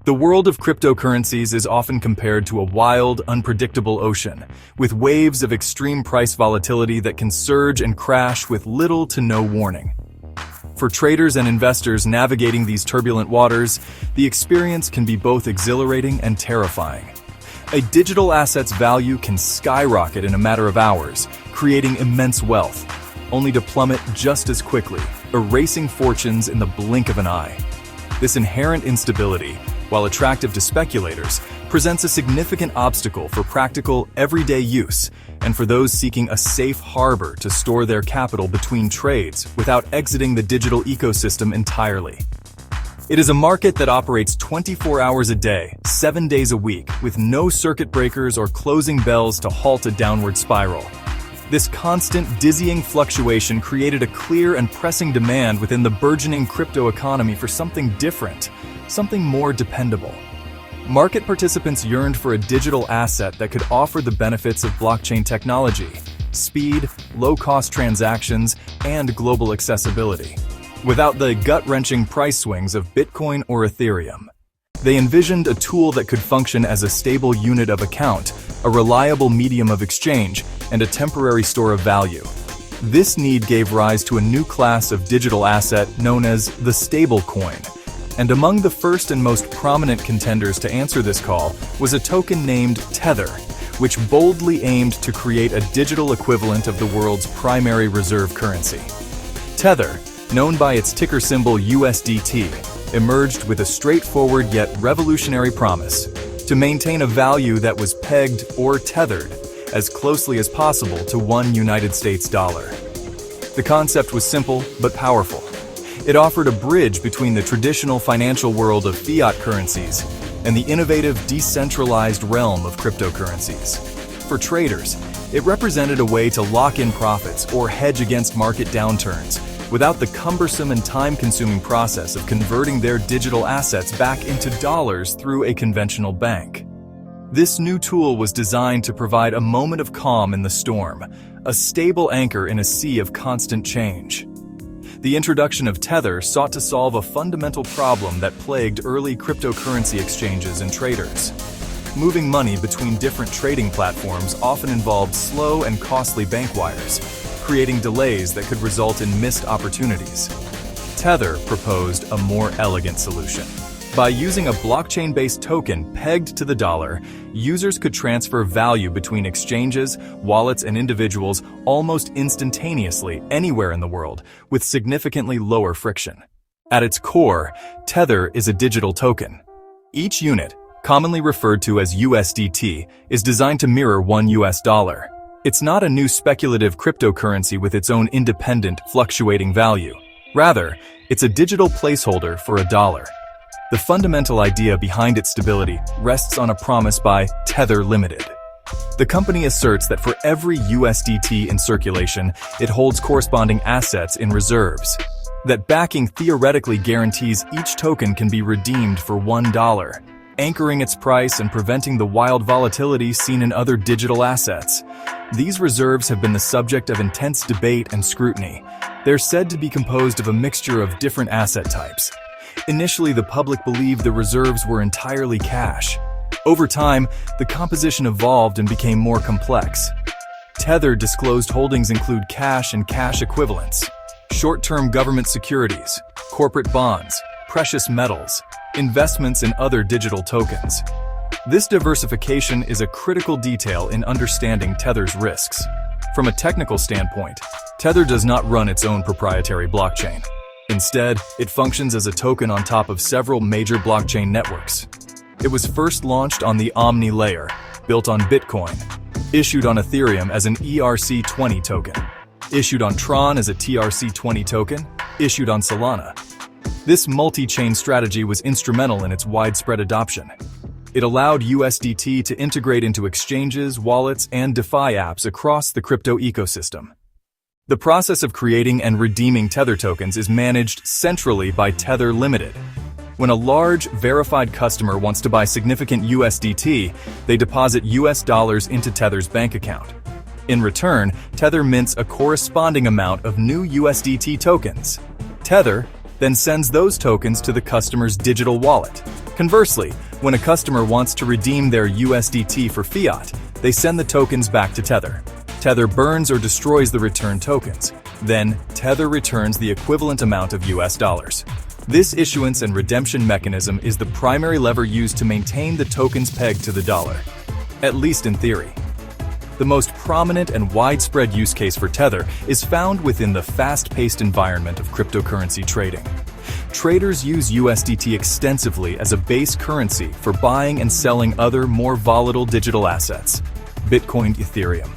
The world of cryptocurrencies is often compared to a wild, unpredictable ocean, with waves of extreme price volatility that can surge and crash with little to no warning. For traders and investors navigating these turbulent waters, the experience can be both exhilarating and terrifying. A digital asset's value can skyrocket in a matter of hours, creating immense wealth, only to plummet just as quickly, erasing fortunes in the blink of an eye. This inherent instability, while attractive to speculators, presents a significant obstacle for practical, everyday use and for those seeking a safe harbor to store their capital between trades without exiting the digital ecosystem entirely. It is a market that operates 24 hours a day, 7 days a week, with no circuit breakers or closing bells to halt a downward spiral. This constant, dizzying fluctuation created a clear and pressing demand within the burgeoning crypto economy for something different, something more dependable. Market participants yearned for a digital asset that could offer the benefits of blockchain technology, speed, low-cost transactions, and global accessibility, without the gut-wrenching price swings of Bitcoin or Ethereum. They envisioned a tool that could function as a stable unit of account, a reliable medium of exchange, and a temporary store of value. This need gave rise to a new class of digital asset known as the stablecoin. And among the first and most prominent contenders to answer this call was a token named Tether, which boldly aimed to create a digital equivalent of the world's primary reserve currency. Tether, known by its ticker symbol USDT, emerged with a straightforward yet revolutionary promise to maintain a value that was pegged or tethered as closely as possible to one United States dollar. The concept was simple but powerful. It offered a bridge between the traditional financial world of fiat currencies and the innovative decentralized realm of cryptocurrencies. For traders, it represented a way to lock in profits or hedge against market downturns without the cumbersome and time-consuming process of converting their digital assets back into dollars through a conventional bank. This new tool was designed to provide a moment of calm in the storm, a stable anchor in a sea of constant change. The introduction of Tether sought to solve a fundamental problem that plagued early cryptocurrency exchanges and traders. Moving money between different trading platforms often involved slow and costly bank wires, creating delays that could result in missed opportunities. Tether proposed a more elegant solution. By using a blockchain-based token pegged to the dollar, users could transfer value between exchanges, wallets, and individuals almost instantaneously anywhere in the world, with significantly lower friction. At its core, Tether is a digital token. Each unit, commonly referred to as USDT, is designed to mirror one US dollar. It's not a new speculative cryptocurrency with its own independent, fluctuating value. Rather, it's a digital placeholder for a dollar. The fundamental idea behind its stability rests on a promise by Tether Limited. The company asserts that for every USDT in circulation, it holds corresponding assets in reserves. That backing theoretically guarantees each token can be redeemed for $1, anchoring its price and preventing the wild volatility seen in other digital assets. These reserves have been the subject of intense debate and scrutiny. They're said to be composed of a mixture of different asset types. Initially, the public believed the reserves were entirely cash. Over time, the composition evolved and became more complex. Tether disclosed holdings include cash and cash equivalents, short-term government securities, corporate bonds, precious metals, investments in other digital tokens. This diversification is a critical detail in understanding Tether's risks. From a technical standpoint, Tether does not run its own proprietary blockchain. Instead, it functions as a token on top of several major blockchain networks. It was first launched on the Omni layer, built on Bitcoin, issued on Ethereum as an ERC20 token, issued on Tron as a TRC20 token, issued on Solana. This multi-chain strategy was instrumental in its widespread adoption. It allowed USDT to integrate into exchanges, wallets, and DeFi apps across the crypto ecosystem. The process of creating and redeeming Tether tokens is managed centrally by Tether Limited. When a large, verified customer wants to buy significant USDT, they deposit US dollars into Tether's bank account. In return, Tether mints a corresponding amount of new USDT tokens. Tether, then sends those tokens to the customer's digital wallet. Conversely, when a customer wants to redeem their USDT for fiat, they send the tokens back to Tether. Tether burns or destroys the returned tokens. Then, Tether returns the equivalent amount of US dollars. This issuance and redemption mechanism is the primary lever used to maintain the tokens pegged to the dollar, at least in theory. The most prominent and widespread use case for Tether is found within the fast-paced environment of cryptocurrency trading. Traders use USDT extensively as a base currency for buying and selling other, more volatile digital assets, Bitcoin, Ethereum.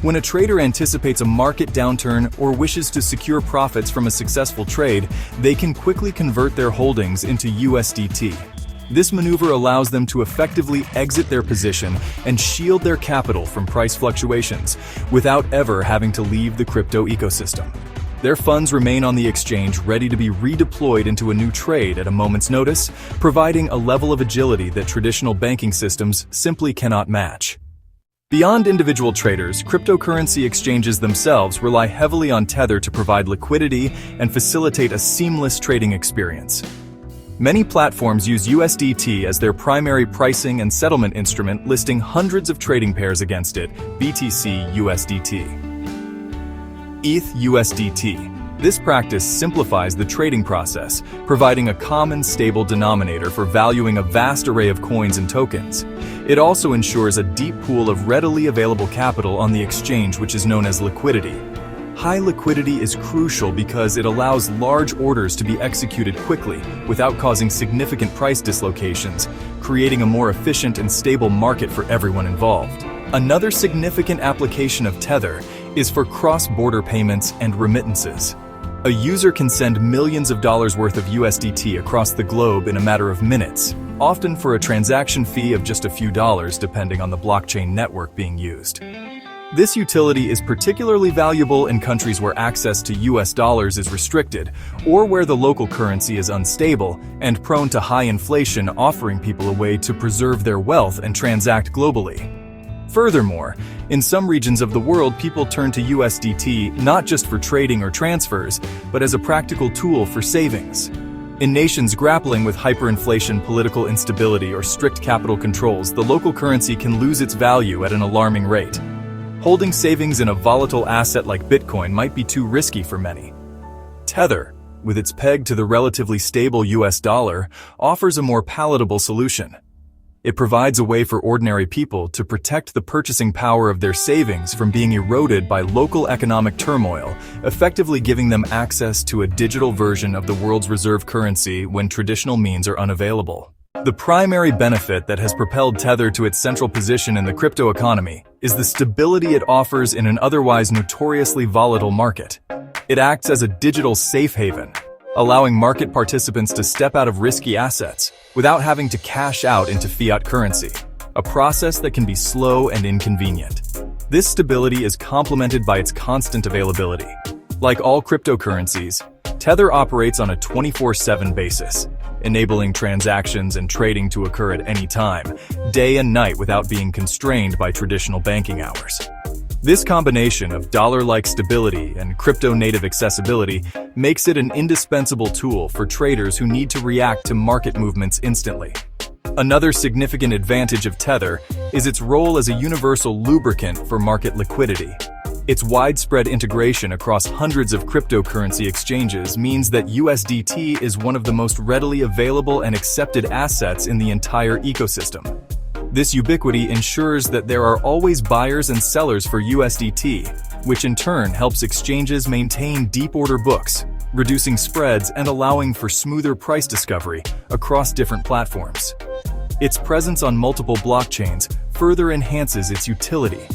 When a trader anticipates a market downturn or wishes to secure profits from a successful trade, they can quickly convert their holdings into USDT. This maneuver allows them to effectively exit their position and shield their capital from price fluctuations without ever having to leave the crypto ecosystem. Their funds remain on the exchange ready to be redeployed into a new trade at a moment's notice, providing a level of agility that traditional banking systems simply cannot match. Beyond individual traders, cryptocurrency exchanges themselves rely heavily on Tether to provide liquidity and facilitate a seamless trading experience. Many platforms use USDT as their primary pricing and settlement instrument, listing hundreds of trading pairs against it: BTC USDT, ETH USDT. This practice simplifies the trading process, providing a common, stable denominator for valuing a vast array of coins and tokens. It also ensures a deep pool of readily available capital on the exchange, which is known as liquidity. High liquidity is crucial because it allows large orders to be executed quickly without causing significant price dislocations, creating a more efficient and stable market for everyone involved. Another significant application of Tether is for cross-border payments and remittances. A user can send millions of dollars worth of USDT across the globe in a matter of minutes, often for a transaction fee of just a few dollars depending on the blockchain network being used. This utility is particularly valuable in countries where access to US dollars is restricted or where the local currency is unstable and prone to high inflation, offering people a way to preserve their wealth and transact globally. Furthermore, in some regions of the world, people turn to USDT not just for trading or transfers, but as a practical tool for savings. In nations grappling with hyperinflation, political instability, or strict capital controls, the local currency can lose its value at an alarming rate. Holding savings in a volatile asset like Bitcoin might be too risky for many. Tether, with its peg to the relatively stable US dollar, offers a more palatable solution. It provides a way for ordinary people to protect the purchasing power of their savings from being eroded by local economic turmoil, effectively giving them access to a digital version of the world's reserve currency when traditional means are unavailable. The primary benefit that has propelled Tether to its central position in the crypto economy is the stability it offers in an otherwise notoriously volatile market. It acts as a digital safe haven, allowing market participants to step out of risky assets without having to cash out into fiat currency, a process that can be slow and inconvenient. This stability is complemented by its constant availability. Like all cryptocurrencies, Tether operates on a 24/7 basis, enabling transactions and trading to occur at any time, day and night, without being constrained by traditional banking hours. This combination of dollar-like stability and crypto-native accessibility makes it an indispensable tool for traders who need to react to market movements instantly. Another significant advantage of Tether is its role as a universal lubricant for market liquidity. Its widespread integration across hundreds of cryptocurrency exchanges means that USDT is one of the most readily available and accepted assets in the entire ecosystem. This ubiquity ensures that there are always buyers and sellers for USDT, which in turn helps exchanges maintain deep order books, reducing spreads and allowing for smoother price discovery across different platforms. Its presence on multiple blockchains further enhances its utility,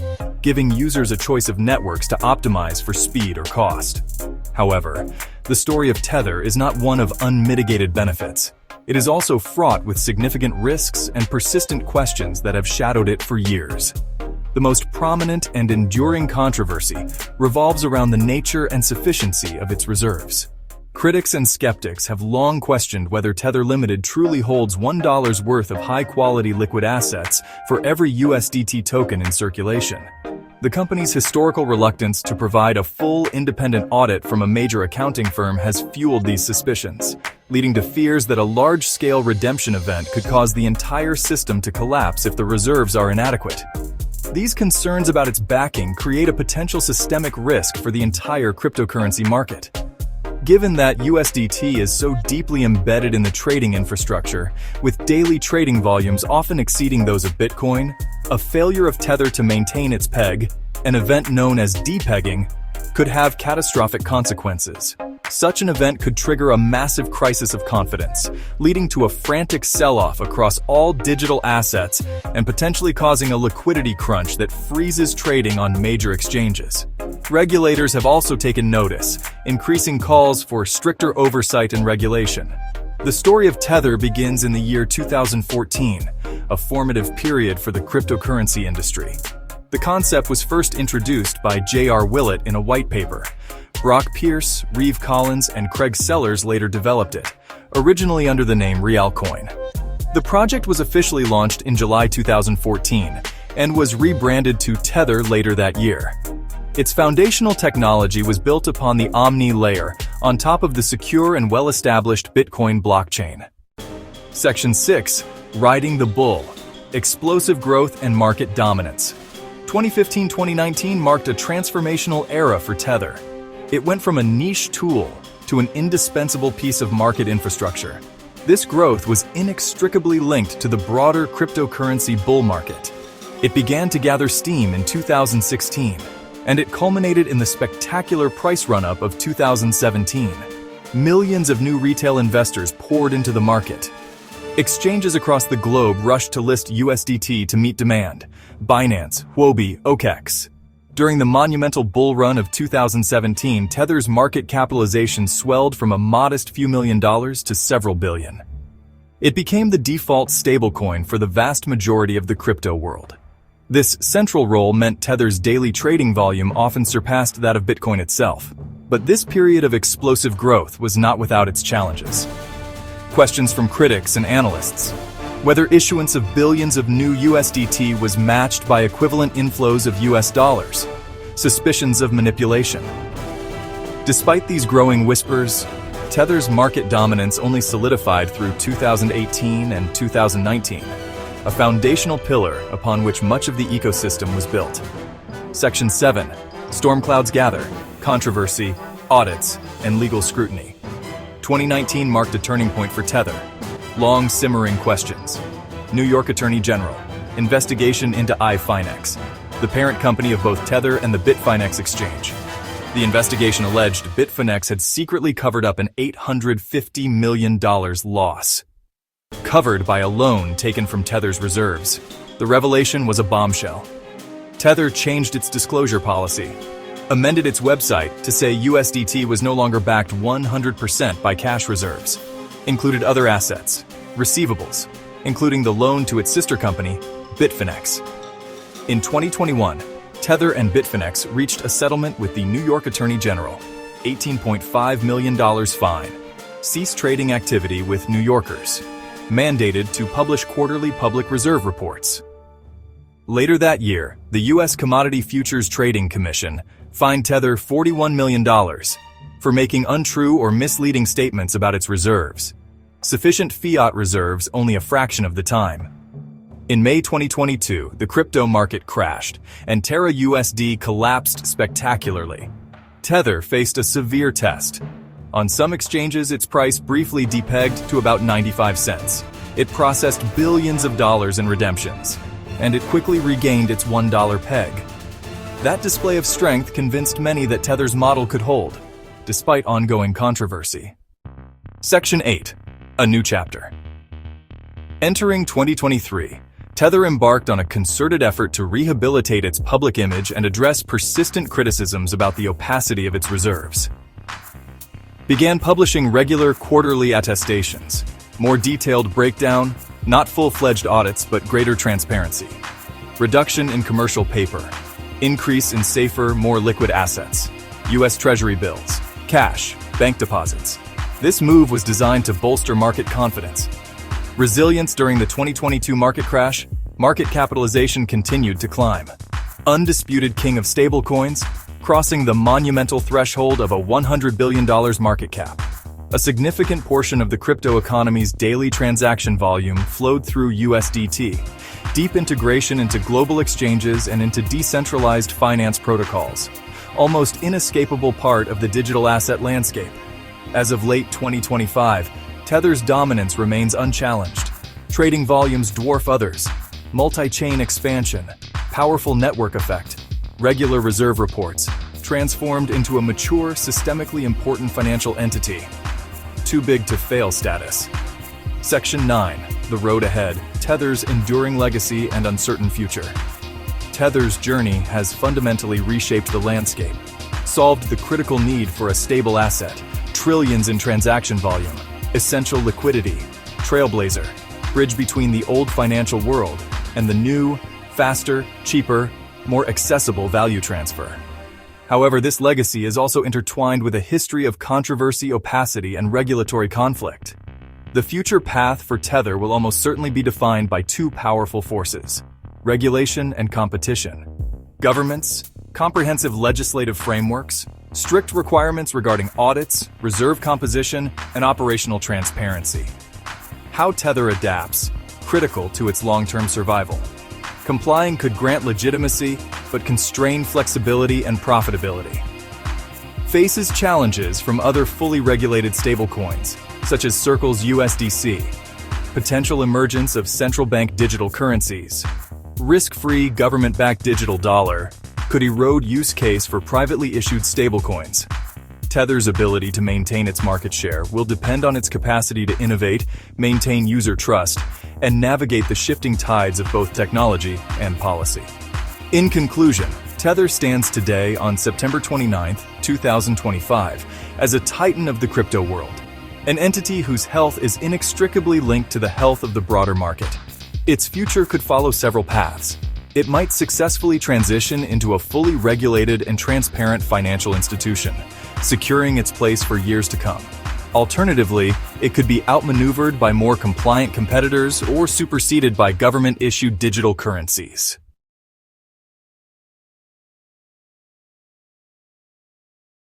giving users a choice of networks to optimize for speed or cost. However, the story of Tether is not one of unmitigated benefits. It is also fraught with significant risks and persistent questions that have shadowed it for years. The most prominent and enduring controversy revolves around the nature and sufficiency of its reserves. Critics and skeptics have long questioned whether Tether Limited truly holds $1 worth of high-quality liquid assets for every USDT token in circulation. The company's historical reluctance to provide a full independent audit from a major accounting firm has fueled these suspicions, leading to fears that a large-scale redemption event could cause the entire system to collapse if the reserves are inadequate. These concerns about its backing create a potential systemic risk for the entire cryptocurrency market. Given that USDT is so deeply embedded in the trading infrastructure, with daily trading volumes often exceeding those of Bitcoin, a failure of Tether to maintain its peg, an event known as depegging, could have catastrophic consequences. Such an event could trigger a massive crisis of confidence, leading to a frantic sell-off across all digital assets and potentially causing a liquidity crunch that freezes trading on major exchanges. Regulators have also taken notice, increasing calls for stricter oversight and regulation. The story of Tether begins in the year 2014, a formative period for the cryptocurrency industry. The concept was first introduced by J.R. Willett in a white paper. Brock Pierce, Reeve Collins, and Craig Sellers later developed it, originally under the name Realcoin. The project was officially launched in July 2014 and was rebranded to Tether later that year. Its foundational technology was built upon the Omni layer on top of the secure and well-established Bitcoin blockchain. Section 6. Riding the Bull. Explosive Growth and Market Dominance. 2015-2019 marked a transformational era for Tether. It went from a niche tool to an indispensable piece of market infrastructure. This growth was inextricably linked to the broader cryptocurrency bull market. It began to gather steam in 2016, and it culminated in the spectacular price run-up of 2017. Millions of new retail investors poured into the market. Exchanges across the globe rushed to list USDT to meet demand. Binance, Huobi, OKEx. During the monumental bull run of 2017, Tether's market capitalization swelled from a modest few $million to several billion. It became the default stablecoin for the vast majority of the crypto world. This central role meant Tether's daily trading volume often surpassed that of Bitcoin itself. But this period of explosive growth was not without its challenges. Questions from critics and analysts. Whether issuance of billions of new USDT was matched by equivalent inflows of US dollars. Suspicions of manipulation. Despite these growing whispers, Tether's market dominance only solidified through 2018 and 2019, a foundational pillar upon which much of the ecosystem was built. Section 7. Storm clouds gather, controversy, audits, and legal scrutiny. 2019 marked a turning point for Tether. Long simmering questions. New York Attorney General. Investigation into iFinex, the parent company of both Tether and the Bitfinex exchange. The investigation alleged Bitfinex had secretly covered up an $850 million loss, covered by a loan taken from Tether's reserves. The revelation was a bombshell. Tether changed its disclosure policy, amended its website to say USDT was no longer backed 100% by cash reserves, included other assets, receivables, including the loan to its sister company, Bitfinex. In 2021, Tether and Bitfinex reached a settlement with the New York Attorney General, $18.5 million fine, ceased trading activity with New Yorkers, mandated to publish quarterly public reserve reports. Later that year, the U.S. Commodity Futures Trading Commission fined Tether $41 million for making untrue or misleading statements about its reserves. Sufficient fiat reserves only a fraction of the time. In May 2022, the crypto market crashed, and Terra USD collapsed spectacularly. Tether faced a severe test. On some exchanges, its price briefly depegged to about 95 cents. It processed billions of dollars in redemptions, and it quickly regained its $1 peg. That display of strength convinced many that Tether's model could hold, despite ongoing controversy. Section 8. A new chapter. Entering 2023, Tether embarked on a concerted effort to rehabilitate its public image and address persistent criticisms about the opacity of its reserves. Began publishing regular quarterly attestations, more detailed breakdown, not full-fledged audits but greater transparency. Reduction in commercial paper. Increase in safer, more liquid assets. U.S. Treasury bills, cash, bank deposits. This move was designed to bolster market confidence. Resilience during the 2022 market crash, market capitalization continued to climb. undisputed king of stablecoins, crossing the monumental threshold of a $100 billion market cap. A significant portion of the crypto economy's daily transaction volume flowed through USDT, deep integration into global exchanges and into decentralized finance protocols, almost inescapable part of the digital asset landscape. As of late 2025, Tether's dominance remains unchallenged. Trading volumes dwarf others. Multi-chain expansion, powerful network effect, regular reserve reports, transformed into a mature, systemically important financial entity. Too big to fail status. Section 9. The road ahead. Tether's enduring legacy and uncertain future. Tether's journey has fundamentally reshaped the landscape, solved the critical need for a stable asset, trillions in transaction volume, essential liquidity, trailblazer, bridge between the old financial world and the new, faster, cheaper, more accessible value transfer. However, this legacy is also intertwined with a history of controversy, opacity, and regulatory conflict. The future path for Tether will almost certainly be defined by two powerful forces: regulation and competition. Governments, comprehensive legislative frameworks, strict requirements regarding audits, reserve composition, and operational transparency. How Tether adapts, critical to its long-term survival. Complying could grant legitimacy, but constrain flexibility and profitability. Faces challenges from other fully regulated stablecoins, such as Circle's USDC, potential emergence of central bank digital currencies, risk-free government-backed digital dollar could erode use case for privately issued stablecoins. Tether's ability to maintain its market share will depend on its capacity to innovate, maintain user trust, and navigate the shifting tides of both technology and policy. In conclusion, Tether stands today on September 29, 2025, as a titan of the crypto world, an entity whose health is inextricably linked to the health of the broader market. Its future could follow several paths. It might successfully transition into a fully regulated and transparent financial institution, securing its place for years to come. Alternatively, it could be outmaneuvered by more compliant competitors or superseded by government-issued digital currencies.